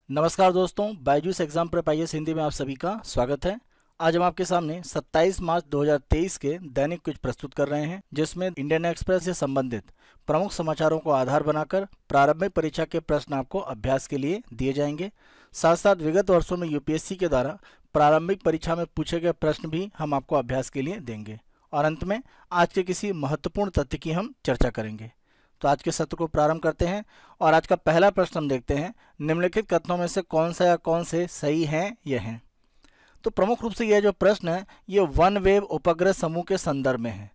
नमस्कार दोस्तों, Byju's exam prep IAS Hindi में आप सभी का स्वागत है। आज हम आपके सामने 27 मार्च 2023 के दैनिक क्विज प्रस्तुत कर रहे हैं, जिसमें इंडियन एक्सप्रेस से संबंधित प्रमुख समाचारों को आधार बनाकर प्रारंभिक परीक्षा के प्रश्न आपको अभ्यास के लिए दिए जाएंगे। साथ साथ विगत वर्षों में यूपीएससी के द्वारा प्रारंभिक परीक्षा में पूछे गए प्रश्न भी हम आपको अभ्यास के लिए देंगे और अंत में आज के किसी महत्वपूर्ण तथ्य की हम चर्चा करेंगे। तो आज के सत्र को प्रारंभ करते हैं और आज का पहला प्रश्न हम देखते हैं, निम्नलिखित कथनों में से कौन सा या कौन से सही हैं यह हैं। तो प्रमुख रूप से यह जो प्रश्न है ये वन वेब उपग्रह समूह के संदर्भ में है।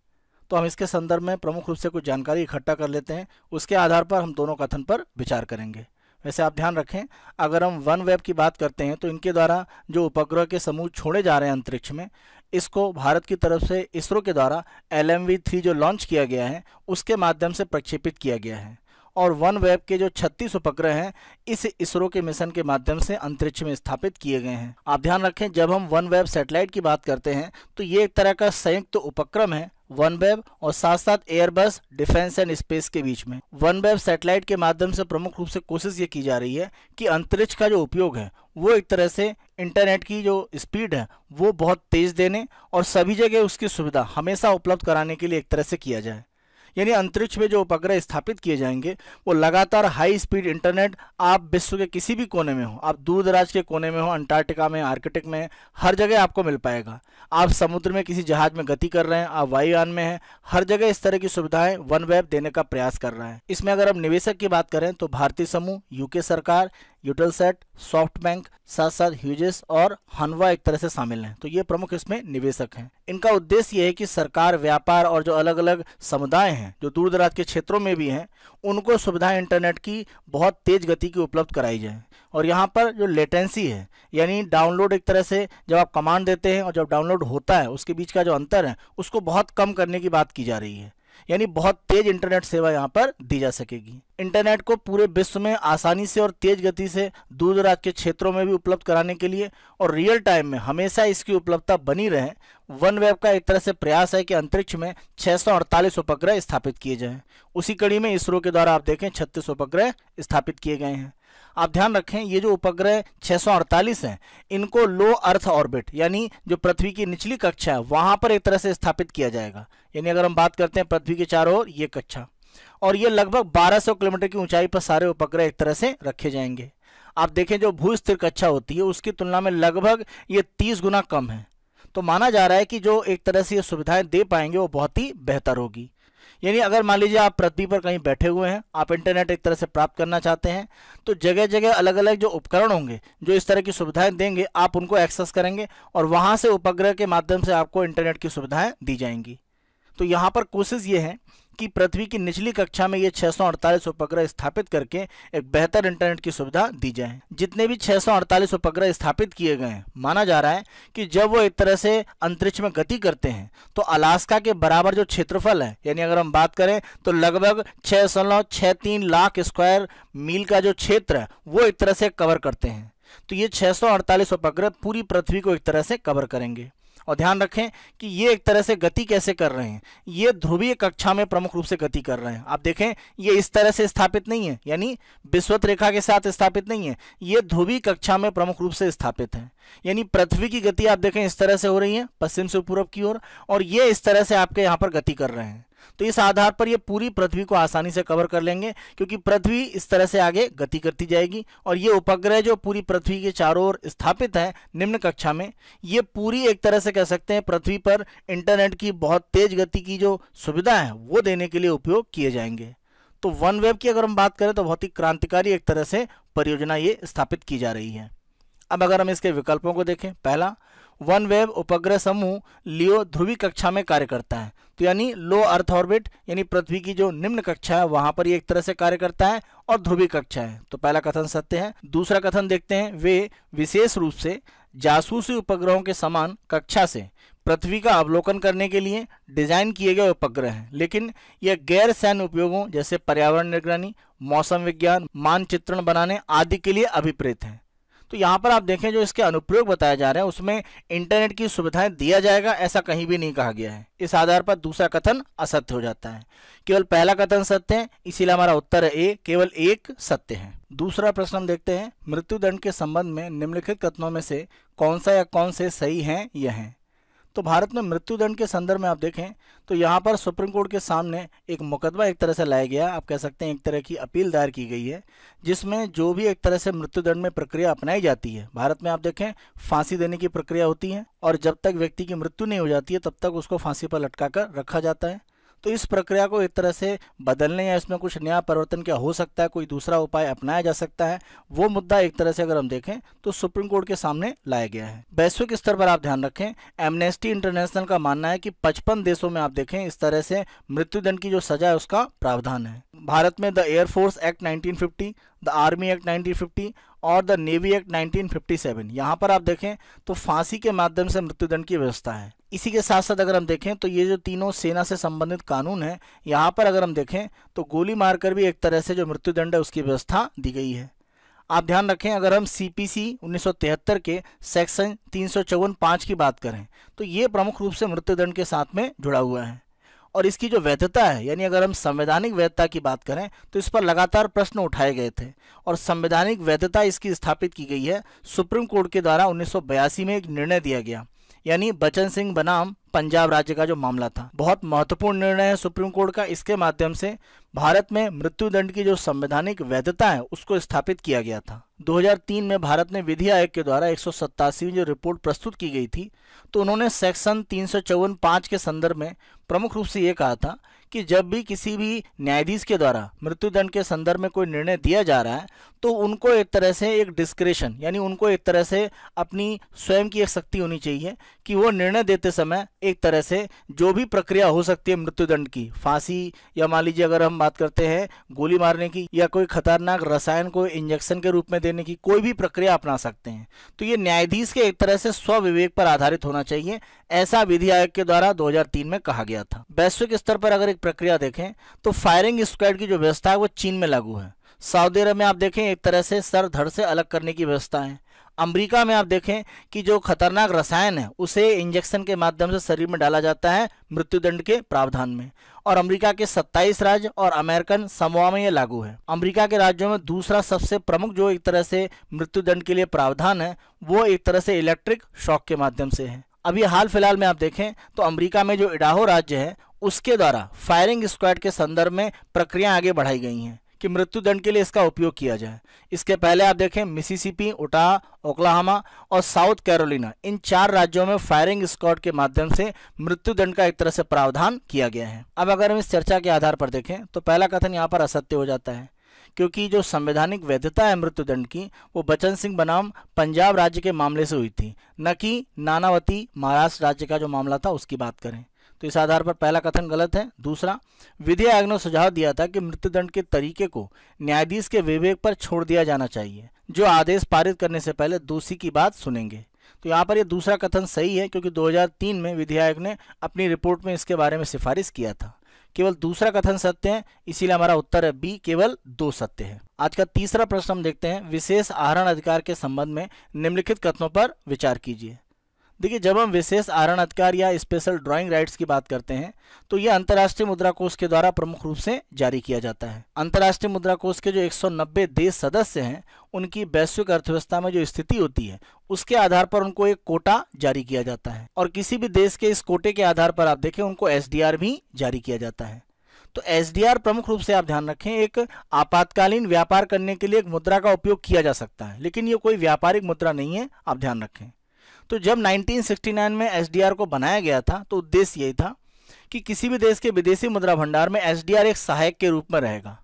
तो हम इसके संदर्भ में प्रमुख रूप से कुछ जानकारी इकट्ठा कर लेते हैं, उसके आधार पर हम दोनों कथन पर विचार करेंगे। वैसे आप ध्यान रखें, अगर हम वन वेब की बात करते हैं तो इनके द्वारा जो उपग्रह के समूह छोड़े जा रहे हैं अंतरिक्ष में, इसको भारत की तरफ से इसरो के द्वारा LMV-3 जो लॉन्च किया गया है उसके माध्यम से प्रक्षेपित किया गया है। और वन वेब के जो 36 उपग्रह हैं इस इसरो के मिशन के माध्यम से अंतरिक्ष में स्थापित किए गए हैं। आप ध्यान रखें, जब हम वन वेब सैटेलाइट की बात करते हैं तो ये एक तरह का संयुक्त उपक्रम है वन वेब और साथ साथ एयरबस डिफेंस एंड स्पेस के बीच में। वन वेब सैटेलाइट के माध्यम से प्रमुख रूप से कोशिश ये की जा रही है कि अंतरिक्ष का जो उपयोग है वो एक तरह से इंटरनेट की जो स्पीड है वो बहुत तेज देने और सभी जगह उसकी सुविधा हमेशा उपलब्ध कराने के लिए एक तरह से किया जाए। यानी अंतरिक्ष में जो उपग्रह स्थापित किए जाएंगे वो लगातार हाई स्पीड इंटरनेट आप विश्व के किसी भी कोने में हो, आप दूर दराज के कोने में हो, अंटार्कटिका में, आर्कटिक में, हर जगह आपको मिल पाएगा। आप समुद्र में किसी जहाज में गति कर रहे हैं, आप वायुयान में हैं, हर जगह इस तरह की सुविधाएं वन वेब देने का प्रयास कर रहा है। इसमें अगर हम निवेशक की बात करें तो भारतीय समूह, यूके सरकार, यूटेलसैट, सॉफ्टबैंक, साथ साथ ह्यूजेस और हनवा एक तरह से शामिल हैं। तो ये प्रमुख इसमें निवेशक हैं। इनका उद्देश्य ये है कि सरकार, व्यापार और जो अलग अलग समुदाय हैं जो दूर दराज के क्षेत्रों में भी हैं उनको सुविधाएं इंटरनेट की बहुत तेज गति की उपलब्ध कराई जाए। और यहाँ पर जो लेटेंसी है यानी डाउनलोड, एक तरह से जब आप कमांड देते हैं और जब डाउनलोड होता है उसके बीच का जो अंतर है उसको बहुत कम करने की बात की जा रही है। यानी बहुत तेज इंटरनेट सेवा यहाँ पर दी जा सकेगी। इंटरनेट को पूरे विश्व में आसानी से और तेज गति से दूर दराज के क्षेत्रों में भी उपलब्ध कराने के लिए और रियल टाइम में हमेशा इसकी उपलब्धता बनी रहे, वन वेब का एक तरह से प्रयास है कि अंतरिक्ष में 648 उपग्रह स्थापित किए जाएं। उसी कड़ी में इसरो के द्वारा आप देखें 36 उपग्रह स्थापित किए गए हैं। आप ध्यान रखें, ये जो उपग्रह 648 हैं इनको लो अर्थ ऑर्बिट यानी जो पृथ्वी की निचली कक्षा है वहां पर एक तरह से स्थापित किया जाएगा। यानी अगर हम बात करते हैं पृथ्वी के चारों ओर ये कक्षा, और ये लगभग 1200 किलोमीटर की ऊंचाई पर सारे उपग्रह एक तरह से रखे जाएंगे। आप देखें, जो भू स्थिर कक्षा होती है उसकी तुलना में लगभग ये 30 गुना कम है। तो माना जा रहा है कि जो एक तरह से ये सुविधाएं दे पाएंगे वो बहुत ही बेहतर होगी। यानी अगर मान लीजिए आप पृथ्वी पर कहीं बैठे हुए हैं, आप इंटरनेट एक तरह से प्राप्त करना चाहते हैं तो जगह जगह अलग अलग जो उपकरण होंगे जो इस तरह की सुविधाएं देंगे आप उनको एक्सेस करेंगे और वहां से उपग्रह के माध्यम से आपको इंटरनेट की सुविधाएं दी जाएंगी। तो यहाँ पर कोशिश ये है कि पृथ्वी की निचली कक्षा में ये 648 उपग्रह स्थापित करके एक बेहतर इंटरनेट की सुविधा दी जाए। जितने भी 648 उपग्रह स्थापित किए गए हैं, माना जा रहा है कि जब वो एक तरह से अंतरिक्ष में गति करते हैं तो अलास्का के बराबर जो क्षेत्रफल है, यानी अगर हम बात करें तो लगभग 6.63 लाख स्क्वायर मील का जो क्षेत्र है वो एक तरह से कवर करते हैं। तो ये 648 उपग्रह पूरी पृथ्वी को एक तरह से कवर करेंगे। और ध्यान रखें कि ये एक तरह से गति कैसे कर रहे हैं, ये ध्रुवीय कक्षा में प्रमुख रूप से गति कर रहे हैं। आप देखें, ये इस तरह से स्थापित नहीं है, यानी विषुवत रेखा के साथ स्थापित नहीं है, ये ध्रुवीय कक्षा में प्रमुख रूप से स्थापित है। यानी पृथ्वी की गति आप देखें इस तरह से हो रही है पश्चिम से पूर्व की ओर, और ये इस तरह से आपके यहाँ पर गति कर रहे हैं। तो इस आधार पर ये पूरी पृथ्वी को आसानी से कवर कर लेंगे क्योंकि पृथ्वी इस तरह से आगे गति करती जाएगी। और ये उपग्रह जो पूरी पृथ्वी के चारों ओर स्थापित है निम्न कक्षा में, ये पूरी एक तरह से कह सकते हैं पृथ्वी पर इंटरनेट की बहुत तेज गति की जो सुविधा है वो देने के लिए उपयोग किए जाएंगे। तो वन वेब की अगर हम बात करें तो बहुत ही क्रांतिकारी एक तरह से परियोजना ये स्थापित की जा रही है। अब अगर हम इसके विकल्पों को देखें, पहला, वन वेब उपग्रह समूह लियो ध्रुवीय कक्षा में कार्य करता है। तो यानी लो अर्थ ऑर्बिट यानी पृथ्वी की जो निम्न कक्षा है वहां पर ये एक तरह से कार्य करता है और ध्रुवीय कक्षा है। तो पहला कथन सत्य है। दूसरा कथन देखते हैं, वे विशेष रूप से जासूसी उपग्रहों के समान कक्षा से पृथ्वी का अवलोकन करने के लिए डिजाइन किए गए उपग्रह हैं, लेकिन यह गैर सैन्य उपयोगों जैसे पर्यावरण निगरानी, मौसम विज्ञान, मानचित्रण बनाने आदि के लिए अभिप्रेत हैं। तो यहाँ पर आप देखें, जो इसके अनुप्रयोग बताए जा रहे हैं उसमें इंटरनेट की सुविधाएं दिया जाएगा ऐसा कहीं भी नहीं कहा गया है। इस आधार पर दूसरा कथन असत्य हो जाता है। केवल पहला कथन सत्य है, इसीलिए हमारा उत्तर है ए, केवल एक सत्य है। दूसरा प्रश्न हम देखते हैं, मृत्युदंड के संबंध में निम्नलिखित कथनों में से कौन सा या कौन से सही हैं या हैं। तो भारत में मृत्युदंड के संदर्भ में आप देखें तो यहाँ पर सुप्रीम कोर्ट के सामने एक मुकदमा एक तरह से लाया गया, आप कह सकते हैं एक तरह की अपील दायर की गई है, जिसमें जो भी एक तरह से मृत्युदंड में प्रक्रिया अपनाई जाती है, भारत में आप देखें फांसी देने की प्रक्रिया होती है और जब तक व्यक्ति की मृत्यु नहीं हो जाती है तब तक उसको फांसी पर लटका कर रखा जाता है। तो इस प्रक्रिया को एक तरह से बदलने या इसमें कुछ नया परिवर्तन क्या हो सकता है, कोई दूसरा उपाय अपनाया जा सकता है, वो मुद्दा एक तरह से अगर हम देखें तो सुप्रीम कोर्ट के सामने लाया गया है। वैश्विक स्तर पर आप ध्यान रखें, एमनेस्टी इंटरनेशनल का मानना है कि 55 देशों में आप देखें इस तरह से मृत्युदंड की जो सजा है उसका प्रावधान है। भारत में the air force act 1950, the army act 1950 और द नेवी एक्ट 1957, यहाँ पर आप देखें तो फांसी के माध्यम से मृत्युदंड की व्यवस्था है। इसी के साथ साथ अगर हम देखें तो ये जो तीनों सेना से संबंधित कानून है, यहाँ पर अगर हम देखें तो गोली मारकर भी एक तरह से जो मृत्युदंड है उसकी व्यवस्था दी गई है। आप ध्यान रखें, अगर हम सीपीसी 1973 के सेक्शन 354(5) की बात करें तो ये प्रमुख रूप से मृत्युदंड के साथ में जुड़ा हुआ है और इसकी जो वैधता है, यानी अगर हम संवैधानिक वैधता की बात करें तो इस पर लगातार प्रश्न उठाए गए थे और संवैधानिक वैधता इसकी स्थापित की गई है सुप्रीम कोर्ट के द्वारा 1982 में एक निर्णय दिया गया, यानी बचन सिंह बनाम पंजाब राज्य का जो मामला था। बहुत महत्वपूर्ण निर्णय है सुप्रीम कोर्ट का, इसके माध्यम से भारत में मृत्युदंड की जो संवैधानिक वैधता है उसको स्थापित किया गया था। 2003 में भारत में विधि आयोग के द्वारा 187वीं जो रिपोर्ट प्रस्तुत की गई थी तो उन्होंने सेक्शन 354(5) के संदर्भ में प्रमुख रूप से ये कहा था कि जब भी किसी भी न्यायाधीश के द्वारा मृत्युदंड के संदर्भ में कोई निर्णय दिया जा रहा है तो उनको एक तरह से एक डिस्क्रेशन, यानी उनको एक तरह से अपनी स्वयं की एक शक्ति होनी चाहिए कि वो निर्णय देते समय एक तरह से जो भी प्रक्रिया हो सकती है मृत्युदंड की, फांसी या मान लीजिए अगर हम बात करते हैं गोली मारने की या कोई खतरनाक रसायन को इंजेक्शन के रूप में देने की, कोई भी प्रक्रिया अपना सकते हैं। तो ये न्यायाधीश के एक तरह से स्वविवेक पर आधारित होना चाहिए, ऐसा विधि आयोग के द्वारा 2003 में कहा गया था। वैश्विक स्तर पर अगर एक प्रक्रिया देखें तो फायरिंग स्क्वाड की जो व्यवस्था है वो चीन में लागू है। सऊदी अरब में आप देखें एक तरह से सर धड़ से अलग करने की व्यवस्था है। अमेरिका में आप देखें कि जो खतरनाक रसायन है उसे इंजेक्शन के माध्यम से शरीर में डाला जाता है मृत्युदंड के प्रावधान में, और अमेरिका के 27 राज्य और अमेरिकन समोआ में ये लागू है। अमेरिका के राज्यों में दूसरा सबसे प्रमुख जो एक तरह से मृत्युदंड के लिए प्रावधान है वो एक तरह से इलेक्ट्रिक शॉक के माध्यम से है। अभी हाल फिलहाल में आप देखें तो अमेरिका में जो इडाहो राज्य है उसके द्वारा फायरिंग स्क्वाड के संदर्भ में प्रक्रिया आगे बढ़ाई गई हैं कि मृत्युदंड के लिए इसका उपयोग किया जाए। इसके पहले आप देखें मिसिसिपी, उटाह, ओक्लाहोमा और साउथ कैरोलिना, इन 4 राज्यों में फायरिंग स्क्वाड के माध्यम से मृत्युदंड का एक तरह से प्रावधान किया गया है। अब अगर हम इस चर्चा के आधार पर देखें तो पहला कथन यहाँ पर असत्य हो जाता है, क्योंकि जो संवैधानिक वैधता है मृत्युदंड की वो बचन सिंह बनाम पंजाब राज्य के मामले से हुई थी, न कि नानावती महाराष्ट्र राज्य का जो मामला था उसकी बात करें। तो इस आधार पर पहला कथन गलत है। दूसरा, विधि आयोग ने सुझाव दिया था कि मृत्युदंड के तरीके को न्यायाधीश के विवेक पर छोड़ दिया जाना चाहिए, जो आदेश पारित करने से पहले दोषी की बात सुनेंगे। तो यहाँ पर ये दूसरा कथन सही है, क्योंकि 2003 में विधि आयोग ने अपनी रिपोर्ट में इसके बारे में सिफारिश किया था। केवल दूसरा कथन सत्य है, इसीलिए हमारा उत्तर है बी, केवल 2 सत्य है। आज का तीसरा प्रश्न हम देखते हैं, विशेष आहरण अधिकार के संबंध में निम्नलिखित कथनों पर विचार कीजिए। देखिए, जब हम विशेष आहरण अधिकार या स्पेशल ड्राइंग राइट्स की बात करते हैं तो ये अंतर्राष्ट्रीय मुद्रा कोष के द्वारा प्रमुख रूप से जारी किया जाता है। अंतर्राष्ट्रीय मुद्रा कोष के जो 190 देश सदस्य हैं उनकी वैश्विक अर्थव्यवस्था में जो स्थिति होती है उसके आधार पर उनको एक कोटा जारी किया जाता है, और किसी भी देश के इस कोटे के आधार पर आप देखें उनको SDR भी जारी किया जाता है। तो SDR प्रमुख रूप से आप ध्यान रखें एक आपातकालीन व्यापार करने के लिए एक मुद्रा का उपयोग किया जा सकता है, लेकिन ये कोई व्यापारिक मुद्रा नहीं है, आप ध्यान रखें। तो जब 1969 में SDR को बनाया गया था तो उद्देश्य यही था कि किसी भी देश के विदेशी मुद्रा भंडार में SDR एक सहायक के रूप में रहेगा,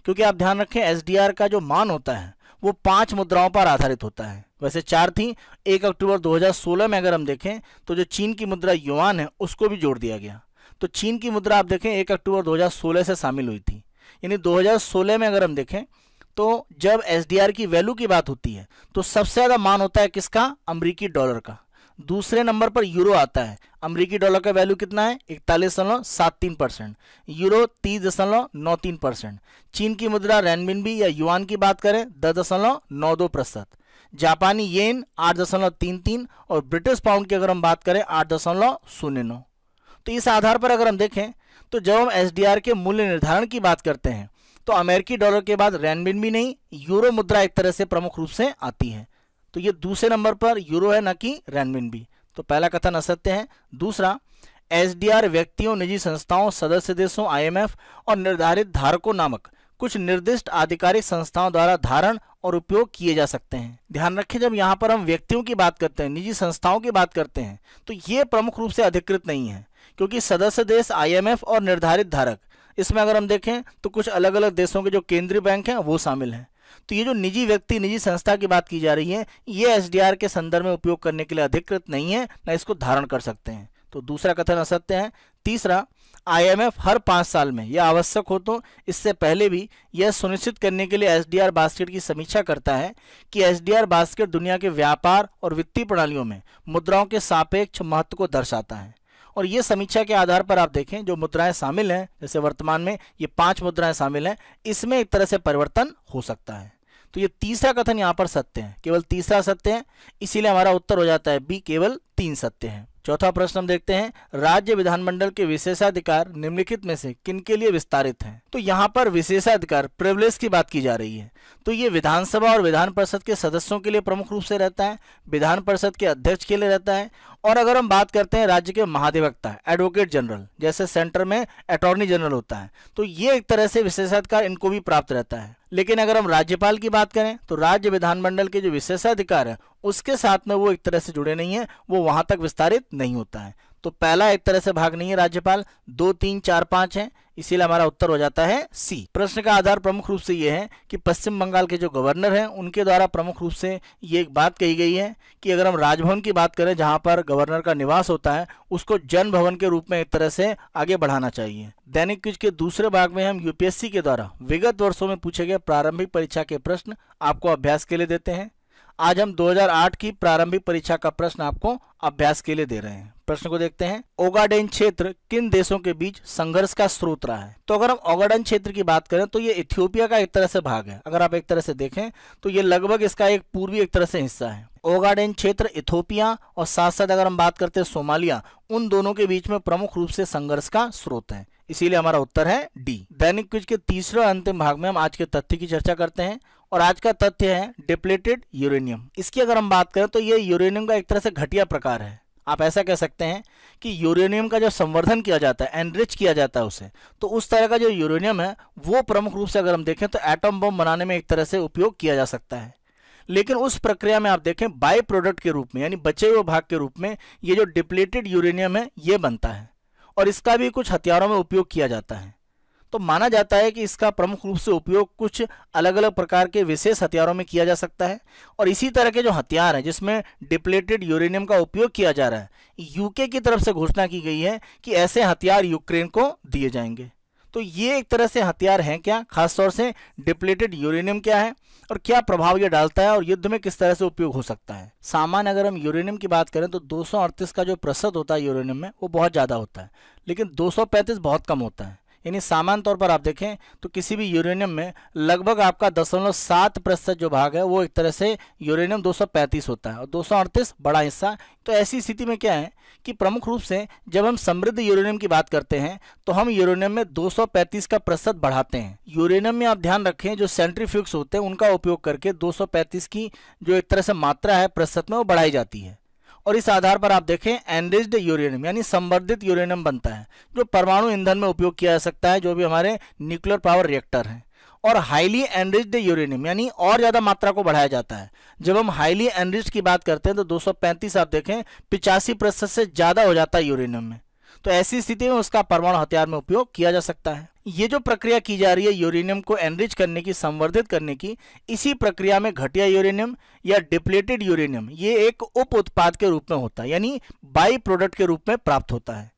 क्योंकि आप ध्यान रखें SDR का जो मान होता है वो 5 मुद्राओं पर आधारित होता है। वैसे 4 थी, 1 अक्टूबर 2016 में अगर हम देखें तो जो चीन की मुद्रा युआन है उसको भी जोड़ दिया गया। तो चीन की मुद्रा आप देखें 1 अक्टूबर 2016 से शामिल हुई थी, यानी 2016 में अगर हम देखें तो जब SDR की वैल्यू की बात होती है तो सबसे ज़्यादा मान होता है किसका? अमेरिकी डॉलर का। दूसरे नंबर पर यूरो आता है। अमेरिकी डॉलर का वैल्यू कितना है? 41.73%, यूरो 30.93%। चीन की मुद्रा रेनमिनबी या युआन की बात करें 10.92%, जापानी येन 8.33 और ब्रिटिश पाउंड की अगर हम बात करें 8.09। तो इस आधार पर अगर हम देखें तो जब हम SDR के मूल्य निर्धारण की बात करते हैं तो अमेरिकी डॉलर के बाद रेनबिन नहीं, यूरो मुद्रा एक तरह से प्रमुख रूप से आती है। तो ये दूसरे नंबर पर यूरो है, न कि रेनबिन। तो पहला कथन असत्य है। दूसरा, एसडीआर व्यक्तियों, निजी संस्थाओं, सदस्य देशों, आईएमएफ और निर्धारित धारकों नामक कुछ निर्दिष्ट आधिकारिक संस्थाओं द्वारा धारण और उपयोग किए जा सकते हैं। ध्यान रखें, जब यहाँ पर हम व्यक्तियों की बात करते हैं, निजी संस्थाओं की बात करते हैं, तो ये प्रमुख रूप से अधिकृत नहीं है, क्योंकि सदस्य देश, आईएमएफ और निर्धारित धारक, इसमें अगर हम देखें तो कुछ अलग अलग देशों के जो केंद्रीय बैंक हैं वो शामिल हैं। तो ये जो निजी व्यक्ति, निजी संस्था की बात की जा रही है, ये एसडीआर के संदर्भ में उपयोग करने के लिए अधिकृत नहीं है, न इसको धारण कर सकते हैं। तो दूसरा कथन असत्य है। तीसरा, आईएमएफ हर 5 साल में यह आवश्यक हो तो इससे पहले भी यह सुनिश्चित करने के लिए एसडीआर बास्केट की समीक्षा करता है कि एसडीआर बास्केट दुनिया के व्यापार और वित्तीय प्रणालियों में मुद्राओं के सापेक्ष महत्व को दर्शाता है। और ये समीक्षा के आधार पर आप देखें जो मुद्राएं शामिल हैं, जैसे वर्तमान में ये 5 मुद्राएं शामिल हैं, इसमें एक तरह से परिवर्तन हो सकता है। तो ये तीसरा कथन यहाँ पर सत्य है, केवल तीसरा सत्य है, इसीलिए हमारा उत्तर हो जाता है बी, केवल 3 सत्य है। चौथा प्रश्न हम देखते हैं, राज्य विधानमंडल के विशेषाधिकार निम्नलिखित में से किनके लिए विस्तारित हैं? तो यहाँ पर विशेषाधिकार, प्रिविलेज की बात की जा रही है। तो ये विधानसभा और विधान परिषद के सदस्यों के लिए प्रमुख रूप से रहता है, विधान परिषद के अध्यक्ष के लिए रहता है, और अगर हम बात करते हैं राज्य के महाधिवक्ता, एडवोकेट जनरल, जैसे सेंटर में अटॉर्नी जनरल होता है, तो ये एक तरह से विशेषाधिकार इनको भी प्राप्त रहता है। लेकिन अगर हम राज्यपाल की बात करें तो राज्य विधानमंडल के जो विशेषाधिकार है उसके साथ में वो एक तरह से जुड़े नहीं है, वो वहां तक विस्तारित नहीं होता है। तो पहला एक तरह से भाग नहीं है राज्यपाल, 2, 3, 4, 5 है, इसीलिए हमारा उत्तर हो जाता है सी। प्रश्न का आधार प्रमुख रूप से ये है कि पश्चिम बंगाल के जो गवर्नर हैं उनके द्वारा प्रमुख रूप से ये एक बात कही गई है कि अगर हम राजभवन की बात करें जहां पर गवर्नर का निवास होता है, उसको जन भवन के रूप में एक तरह से आगे बढ़ाना चाहिए। दैनिक क्विज के दूसरे भाग में हम यूपीएससी के द्वारा विगत वर्षों में पूछे गए प्रारंभिक परीक्षा के प्रश्न आपको अभ्यास के लिए देते हैं। आज हम 2008 की प्रारंभिक परीक्षा का प्रश्न आपको अभ्यास के लिए दे रहे हैं। प्रश्न को देखते हैं, ओगाडेन क्षेत्र किन देशों के बीच संघर्ष का स्रोत रहा है? तो अगर हम ओगाडेन क्षेत्र की बात करें तो ये इथियोपिया का एक तरह से भाग है। अगर आप एक तरह से देखें तो ये लगभग इसका एक पूर्वी एक तरह से हिस्सा है। ओगाडेन क्षेत्र इथियोपिया और साथ साथ अगर हम बात करते हैं सोमालिया, उन दोनों के बीच में प्रमुख रूप से संघर्ष का स्रोत है, इसीलिए हमारा उत्तर है डी। दैनिक क्विज के तीसरे और अंतिम भाग में हम आज के तथ्य की चर्चा करते हैं और आज का तथ्य है डिप्लेटेड यूरेनियम। इसकी अगर हम बात करें तो ये यूरेनियम का एक तरह से घटिया प्रकार है। आप ऐसा कह सकते हैं कि यूरेनियम का जो संवर्धन किया जाता है, एनरिच किया जाता है उसे, तो उस तरह का जो यूरेनियम है वो प्रमुख रूप से अगर हम देखें तो एटम बम बनाने में एक तरह से उपयोग किया जा सकता है। लेकिन उस प्रक्रिया में आप देखें बाई प्रोडक्ट के रूप में, यानी बचे हुए भाग के रूप में ये जो डिप्लेटेड यूरेनियम है ये बनता है और इसका भी कुछ हथियारों में उपयोग किया जाता है। तो माना जाता है कि इसका प्रमुख रूप से उपयोग कुछ अलग अलग प्रकार के विशेष हथियारों में किया जा सकता है। और इसी तरह के जो हथियार हैं जिसमें डिप्लेटेड यूरेनियम का उपयोग किया जा रहा है, यूके की तरफ से घोषणा की गई है कि ऐसे हथियार यूक्रेन को दिए जाएंगे। तो ये एक तरह से हथियार हैं क्या, खासतौर से डिप्लेटेड यूरेनियम क्या है और क्या प्रभाव ये डालता है और युद्ध में किस तरह से उपयोग हो सकता है? सामान्य अगर हम यूरेनियम की बात करें तो 238 का जो प्रतिशत होता है यूरेनियम में वो बहुत ज़्यादा होता है, लेकिन 235 बहुत कम होता है। यानी सामान्य तौर पर आप देखें तो किसी भी यूरेनियम में लगभग आपका 0.7% जो भाग है वो एक तरह से यूरेनियम 235 होता है और 238 बड़ा हिस्सा। तो ऐसी स्थिति में क्या है कि प्रमुख रूप से जब हम समृद्ध यूरेनियम की बात करते हैं तो हम यूरेनियम में 235 का प्रतिशत बढ़ाते हैं। यूरेनियम में आप ध्यान रखें जो सेंट्रीफ्यूग्स होते हैं उनका उपयोग करके 235 की जो एक तरह से मात्रा है प्रतिशत में वो बढ़ाई जाती है। और इस आधार पर आप देखें एनरिच्ड यूरेनियम यानी संवर्धित यूरेनियम बनता है जो परमाणु ईंधन में उपयोग किया जा सकता है, जो भी हमारे न्यूक्लियर पावर रिएक्टर हैं। और हाईली एनरिच्ड यूरेनियम यानी और ज़्यादा मात्रा को बढ़ाया जाता है। जब हम हाईली एनरिच्ड की बात करते हैं तो 235 आप देखें 85% से ज़्यादा हो जाता है यूरेनियम में। तो ऐसी स्थिति में उसका परमाणु हथियार में उपयोग किया जा सकता है। ये जो प्रक्रिया की जा रही है यूरेनियम को एनरिच करने की, संवर्धित करने की, इसी प्रक्रिया में घटिया यूरेनियम या डिप्लेटेड यूरेनियम ये एक उप उत्पाद के रूप में होता है, यानी बाई प्रोडक्ट के रूप में प्राप्त होता है।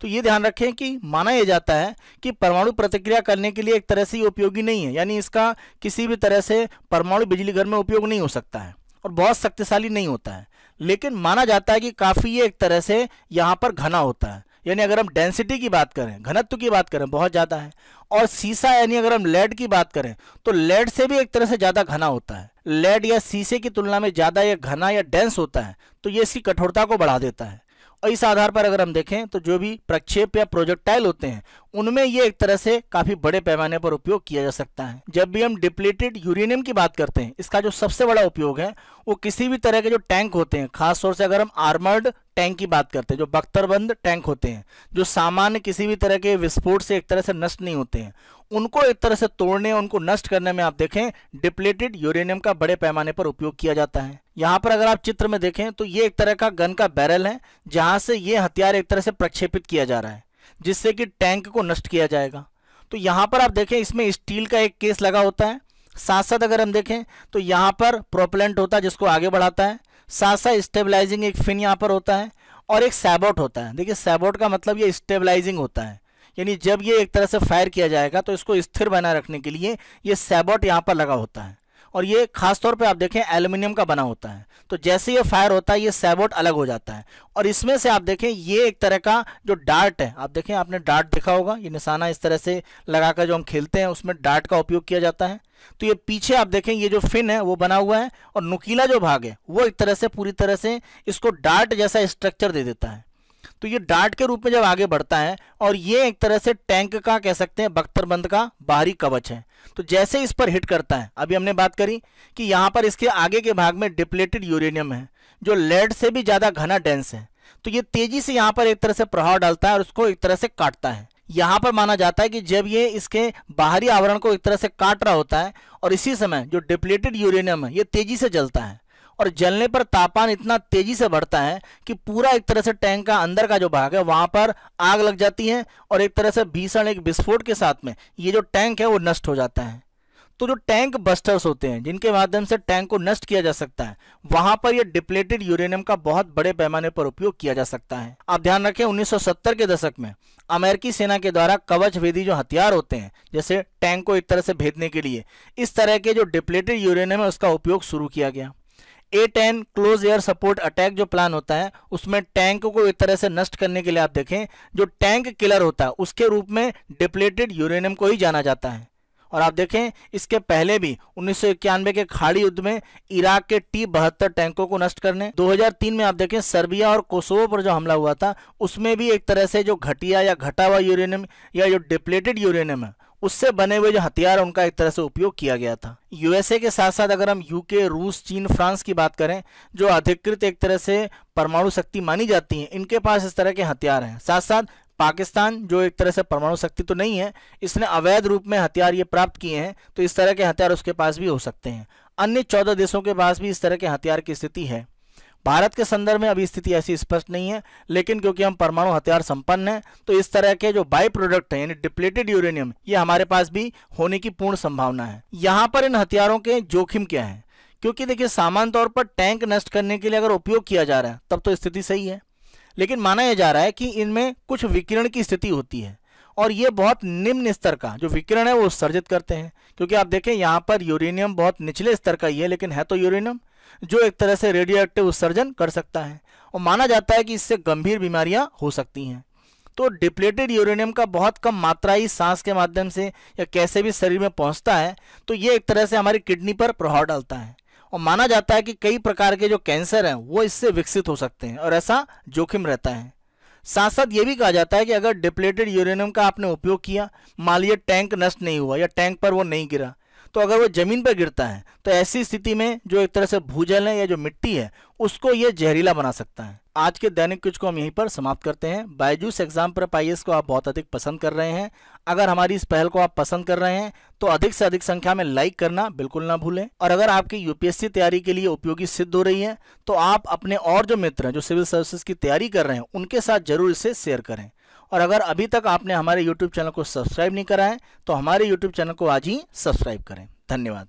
तो ये ध्यान रखें कि माना यह जाता है कि परमाणु प्रतिक्रिया करने के लिए एक तरह से ये उपयोगी नहीं है, यानी इसका किसी भी तरह से परमाणु बिजली घर में उपयोग नहीं हो सकता है और बहुत शक्तिशाली नहीं होता है। लेकिन माना जाता है कि काफ़ी ये एक तरह से यहाँ पर घना होता है, यानी अगर हम डेंसिटी की बात करें, घनत्व की बात करें, बहुत ज़्यादा है। और सीसा यानी अगर हम लेड की बात करें तो लेड से भी एक तरह से ज़्यादा घना होता है। लेड या शीशे की तुलना में ज़्यादा या घना या डेंस होता है, तो ये इसकी कठोरता को बढ़ा देता है। और इस आधार पर अगर हम देखें तो जो भी प्रक्षेप या प्रोजेक्टाइल होते हैं उनमें ये एक तरह से काफी बड़े पैमाने पर उपयोग किया जा सकता है। जब भी हम डिप्लीटेड यूरेनियम की बात करते हैं, इसका जो सबसे बड़ा उपयोग है वो किसी भी तरह के जो टैंक होते हैं, खास तौर से अगर हम आर्मर्ड टैंक की बात करते हैं, जो बख्तरबंद टैंक होते हैं, जो सामान्य किसी भी तरह के विस्फोट से एक तरह से नष्ट नहीं होते हैं, उनको एक तरह से तोड़ने, उनको नष्ट करने में आप देखें डिप्लीटेड यूरेनियम का बड़े पैमाने पर उपयोग किया जाता है। यहाँ पर अगर आप चित्र में देखें तो ये एक तरह का गन का बैरल है जहां से ये हथियार एक तरह से प्रक्षेपित किया जा रहा है जिससे कि टैंक को नष्ट किया जाएगा। तो यहाँ पर आप देखें इसमें स्टील का एक केस लगा होता है, साथ साथ अगर हम देखें तो यहाँ पर प्रोपेलेंट होता है जिसको आगे बढ़ाता है, साथ साथ स्टेबलाइजिंग एक फिन यहाँ पर होता है और एक सैबोट होता है। देखिए सैबोट का मतलब ये स्टेबलाइजिंग होता है, यानी जब ये एक तरह से फायर किया जाएगा तो इसको स्थिर बनाए रखने के लिए ये सैबोट यहाँ पर लगा होता है और ये खास तौर पे आप देखें एल्युमिनियम का बना होता है। तो जैसे ये फायर होता है ये सैबोट अलग हो जाता है और इसमें से आप देखें ये एक तरह का जो डार्ट है, आप देखें आपने डार्ट देखा होगा, ये निशाना इस तरह से लगाकर जो हम खेलते हैं उसमें डार्ट का उपयोग किया जाता है। तो ये पीछे आप देखें ये जो फिन है वो बना हुआ है और नुकीला जो भाग है वो एक तरह से पूरी तरह से इसको डार्ट जैसा स्ट्रक्चर दे देता है। तो ये डार्ट के रूप में जब आगे बढ़ता है और ये एक तरह से टैंक का कह सकते हैं बख्तरबंद का बाहरी कवच है। तो जैसे इस पर हिट करता है, अभी हमने बात करी कि यहाँ पर इसके आगे के भाग में डिप्लेटेड यूरेनियम है जो लेड से भी ज्यादा घना डेंस है, तो ये तेजी से यहाँ पर एक तरह से प्रभाव डालता है और उसको एक तरह से काटता है। यहाँ पर माना जाता है कि जब ये इसके बाहरी आवरण को एक तरह से काट रहा होता है और इसी समय जो डिप्लेटेड यूरेनियम है ये तेजी से जलता है और जलने पर तापमान इतना तेजी से बढ़ता है कि पूरा एक तरह से टैंक का अंदर का जो भाग है वहां पर आग लग जाती है और एक तरह से भीषण एक विस्फोट के साथ में ये जो टैंक है वो नष्ट हो जाता है। तो जो टैंक बस्टर्स होते हैं जिनके माध्यम से टैंक को नष्ट किया जा सकता है वहां पर ये डिप्लेटेड यूरेनियम का बहुत बड़े पैमाने पर उपयोग किया जा सकता है। आप ध्यान रखें 1970 के दशक में अमेरिकी सेना के द्वारा कवच भेदी जो हथियार होते हैं जैसे टैंक को एक तरह से भेदने के लिए इस तरह के जो डिप्लेटेड यूरेनियम है उसका उपयोग शुरू किया गया। A-10 close air support attack जो प्लान होता है उसमें टैंक को एक तरह से नष्ट करने के लिए आप देखें जो टैंक किलर होता है उसके रूप में डिप्लेटेड यूरेनियम को ही जाना जाता है। और आप देखें इसके पहले भी 1991 के खाड़ी युद्ध में इराक के T-72 टैंकों को नष्ट करने, 2003 में आप देखें सर्बिया और कोसोवो पर जो हमला हुआ था उसमें भी एक तरह से जो घटिया या घटा हुआ यूरेनियम या जो डिप्लेटेड यूरेनियम है उससे बने हुए जो हथियार उनका एक तरह से उपयोग किया गया था। यूएसए के साथ साथ अगर हम यूके, रूस, चीन, फ्रांस की बात करें जो अधिकृत एक तरह से परमाणु शक्ति मानी जाती हैं इनके पास इस तरह के हथियार हैं। साथ साथ पाकिस्तान जो एक तरह से परमाणु शक्ति तो नहीं है, इसने अवैध रूप में हथियार ये प्राप्त किए हैं, तो इस तरह के हथियार उसके पास भी हो सकते हैं। अन्य 14 देशों के पास भी इस तरह के हथियार की स्थिति है। भारत के संदर्भ में अभी स्थिति ऐसी स्पष्ट नहीं है, लेकिन क्योंकि हम परमाणु हथियार संपन्न हैं तो इस तरह के जो बाई प्रोडक्ट हैं यानी डिप्लेटेड यूरेनियम ये हमारे पास भी होने की पूर्ण संभावना है। यहाँ पर इन हथियारों के जोखिम क्या है, क्योंकि देखिए सामान्य तौर पर टैंक नष्ट करने के लिए अगर उपयोग किया जा रहा है तब तो स्थिति सही है, लेकिन माना यह जा रहा है कि इनमें कुछ विकिरण की स्थिति होती है और ये बहुत निम्न स्तर का जो विकिरण है वो उत्सर्जित करते हैं। क्योंकि आप देखें यहाँ पर यूरेनियम बहुत निचले स्तर का ही है, लेकिन है तो यूरेनियम जो एक तरह से रेडियो एक्टिव उत्सर्जन कर सकता है और माना जाता है कि इससे गंभीर बीमारियां हो सकती हैं। तो डिप्लेटेड यूरेनियम का बहुत कम मात्रा ही सांस के माध्यम से या कैसे भी शरीर में पहुंचता है तो ये एक तरह से हमारी किडनी पर प्रभाव डालता है और माना जाता है कि कई प्रकार के जो कैंसर हैं वो इससे विकसित हो सकते हैं और ऐसा जोखिम रहता है। साथ साथ ये भी कहा जाता है कि अगर डिप्लेटेड यूरेनियम का आपने उपयोग किया, मान लीजिए टैंक नष्ट नहीं हुआ या टैंक पर वो नहीं गिरा, तो अगर वो जमीन पर गिरता है तो ऐसी स्थिति में जो एक तरह से भूजल है या जो मिट्टी है उसको ये जहरीला बना सकता है। आज के दैनिक क्विज को हम यहीं पर समाप्त करते हैं। बायजूस एग्जाम प्रेप IAS को आप बहुत अधिक पसंद कर रहे हैं। अगर हमारी इस पहल को आप पसंद कर रहे हैं तो अधिक से अधिक संख्या में लाइक करना बिल्कुल ना भूलें। और अगर आपकी UPSC तैयारी के लिए उपयोगी सिद्ध हो रही है तो आप अपने और जो मित्र हैं जो सिविल सर्विसेज की तैयारी कर रहे हैं उनके साथ जरूर इसे शेयर करें। और अगर अभी तक आपने हमारे YouTube चैनल को सब्सक्राइब नहीं करा है तो हमारे YouTube चैनल को आज ही सब्सक्राइब करें। धन्यवाद।